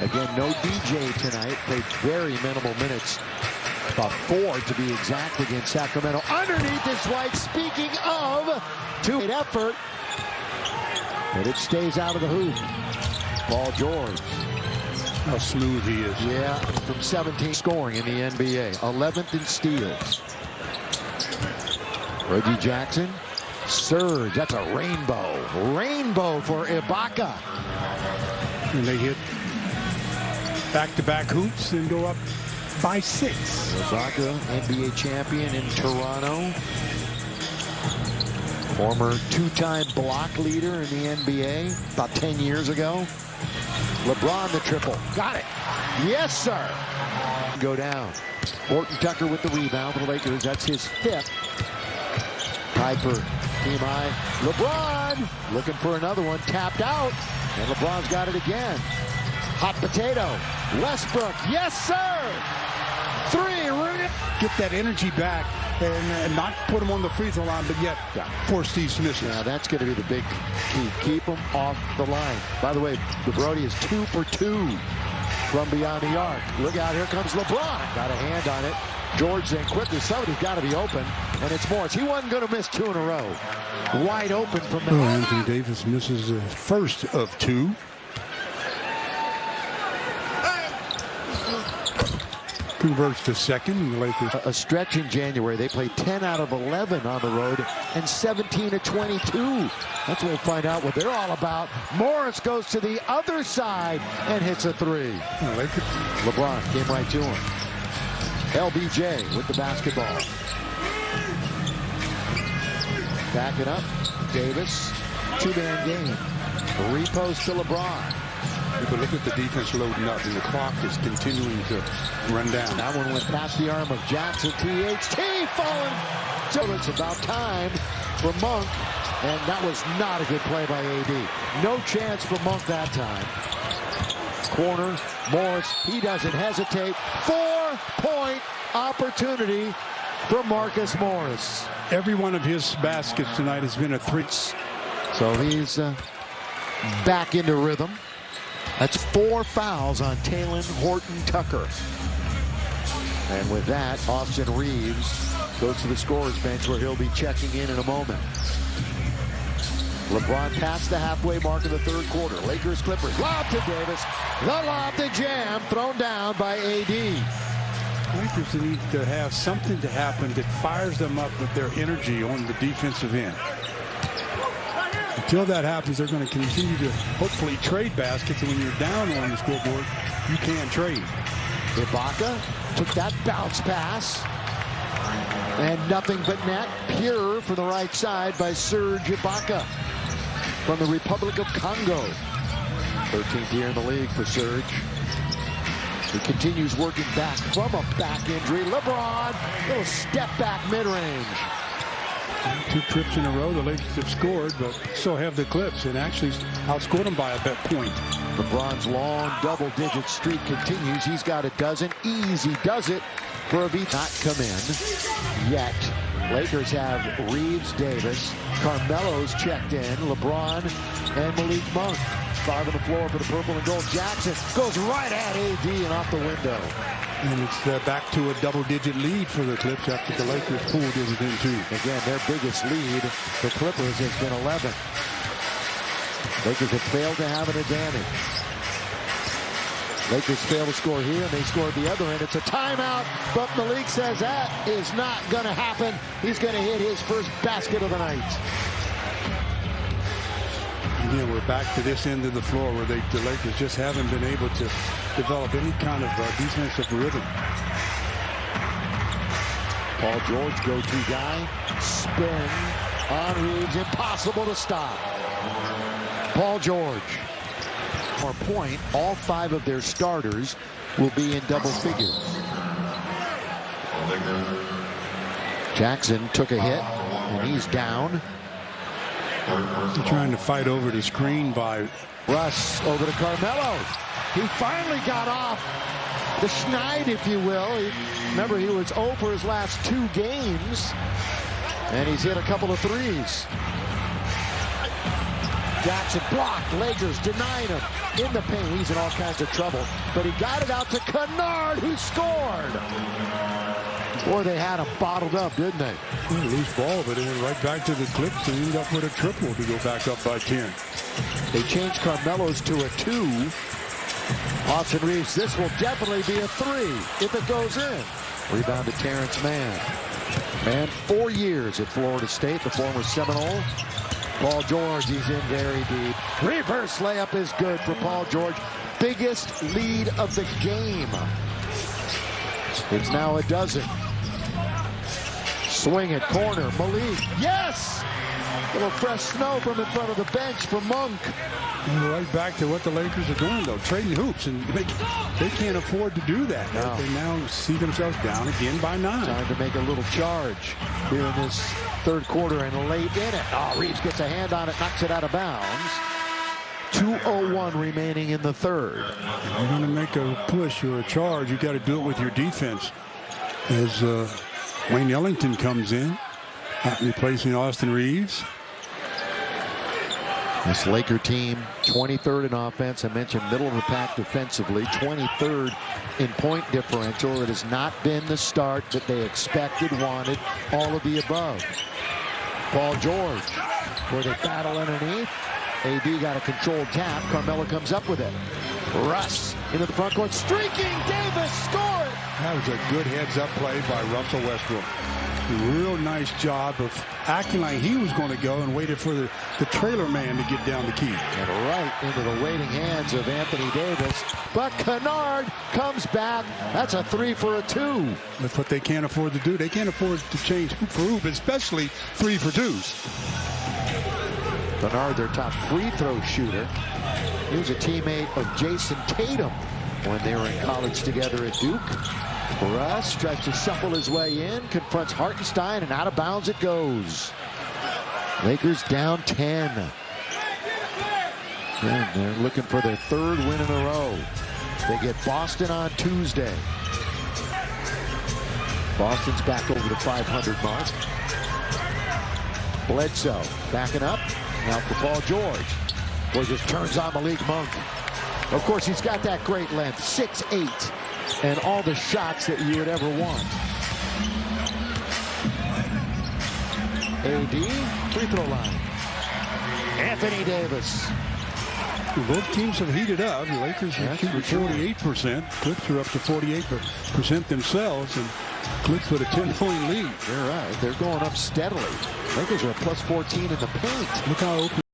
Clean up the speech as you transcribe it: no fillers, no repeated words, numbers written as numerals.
Again, no DJ tonight. Played very minimal minutes. About 4 to be exact against Sacramento. Underneath is White. Speaking of, 2 effort. But it stays out of the hoop. Paul George. How smooth he is. Yeah, from 17 scoring in the NBA. 11th in steals. Reggie Jackson. Surge. That's a rainbow. Rainbow for Ibaka. And they hit back-to-back hoops and go up by 6. Ibaka, NBA champion in Toronto. Former 2-time block leader in the NBA about 10 years ago. LeBron the triple. Got it. Yes, sir. Go down. Horton Tucker with the rebound for the Lakers. That's his 5th. Piper, team high. LeBron looking for another one. Tapped out. And LeBron's got it again. Hot potato. Westbrook. Yes, sir. 3. Get that energy back and not put him on the free throw line, but yet force these misses. Now that's going to be the big key. Keep him off the line. By the way, the Brody is 2 for 2 from beyond the arc. Look out, here comes LeBron. Got a hand on it. George then quickly, somebody's got to be open, and it's Morris. He wasn't going to miss 2 in a row. Wide open from the... Anthony Davis misses the first of 2. Converts to second, and the Lakers. A stretch in January. They played 10 out of 11 on the road and 17 of 22. That's when we'll find out what they're all about. Morris goes to the other side and hits a 3. LeBron came right to him. LBJ with the basketball. Backing up. Davis. 2-man game. Repost to LeBron. But look at the defense loading up, and the clock is continuing to run down. That one went past the arm of Jackson. THT falling. So it's about time for Monk. And that was not a good play by AD. No chance for Monk that time. Corner. Morris. He doesn't hesitate. 4-point opportunity for Marcus Morris. Every one of his baskets tonight has been a 3. So he's back into rhythm. That's 4 fouls on Talen Horton-Tucker. And with that, Austin Reeves goes to the scorer's bench where he'll be checking in a moment. LeBron past the halfway mark of the 3rd quarter. Lakers, Clippers. Lob to Davis. The lob to Jam. Thrown down by AD. Lakers need to have something to happen that fires them up with their energy on the defensive end. Until that happens, they're going to continue to hopefully trade baskets. And when you're down on the scoreboard, you can't trade. Ibaka took that bounce pass. And nothing but net. Pure for the right side by Serge Ibaka from the Republic of Congo. 13th year in the league for Serge. He continues working back from a back injury. LeBron, little step back mid-range. 2 trips in a row, the Lakers have scored, but so have the Clips, and actually outscored them by a point. LeBron's long double-digit streak continues. He's got a dozen. Easy does it for a beat. Not come in yet. Lakers have Reeves, Davis, Carmelo's checked in, LeBron, and Malik Monk. 5 on the floor for the purple and gold. Jackson goes right at AD and off the window. And it's back to a double-digit lead for the Clips after the Lakers pulled everything too. Again, their biggest lead, the Clippers, has been 11. Lakers have failed to have an advantage. Lakers fail to score here, and they score at the other end. It's a timeout, but Malik says that is not going to happen. He's going to hit his first basket of the night. Again, we're back to this end of the floor where the Lakers just haven't been able to develop any kind of defensive rhythm. Paul George, go-to guy. Spin on Reeves. Impossible to stop. Paul George. For a point, all 5 of their starters will be in double figures. Jackson took a hit, and he's down. Trying to fight over the screen by Russ over to Carmelo. He finally got off the schneid, if you will. Remember, he was 0 for his last 2 games, and he's hit a couple of threes. Jackson blocked. Lakers denying him in the paint. He's in all kinds of trouble. But he got it out to Kennard, who scored. Boy, they had him bottled up, didn't they? Loose ball, but it went right back to the Clips and ended up with a triple to go back up by 10. They changed Carmelo's to a 2. Austin Reeves, this will definitely be a 3 if it goes in. Rebound to Terrence Mann. Mann, 4 years at Florida State, the former Seminole. Paul George, he's in very deep. Reverse layup is good for Paul George. Biggest lead of the game. It's now a dozen. Swing at corner. Malik. Yes! A little fresh snow from in front of the bench for Monk. And right back to what the Lakers are doing, though, trading hoops, and they can't afford to do that. No. They now see themselves down again by 9. Time to make a little charge here in this third quarter and late in it. Oh, Reeves gets a hand on it, knocks it out of bounds. 2:01 remaining in the third. If you're going to make a push or a charge, you got to do it with your defense. As Wayne Ellington comes in, replacing Austin Reeves. This Laker team, 23rd in offense. I mentioned middle of the pack defensively. 23rd in point differential. It has not been the start that they expected, wanted, all of the above. Paul George, where they battle underneath. AD got a controlled tap. Carmelo comes up with it. Russ into the front court. Streaking. Davis scored. That was a good heads-up play by Russell Westbrook. Real nice job of acting like he was going to go and waited for the trailer man to get down the key. And right into the waiting hands of Anthony Davis. But Kennard comes back. That's a 3 for a 2. That's what they can't afford to do. They can't afford to change hoop for hoop, especially 3 for 2s. Kennard, their top free throw shooter. He was a teammate of Jason Tatum when they were in college together at Duke. Russ tries to shuffle his way in, confronts Hartenstein, and out of bounds it goes. Lakers down 10. And they're looking for their 3rd win in a row. They get Boston on Tuesday. Boston's back over the 500 mark. Bledsoe backing up. Now for Paul George. Boy, just turns on Malik Monk. Of course, he's got that great length, 6'8", and all the shots that you would ever want. AD, free throw line. Anthony Davis. Both teams have heated up. The Lakers are shooting 48%. Clips are up to 48% themselves, and Clips with a 10-point lead. You're right. They're going up steadily. Lakers are a +14 in the paint. Look how open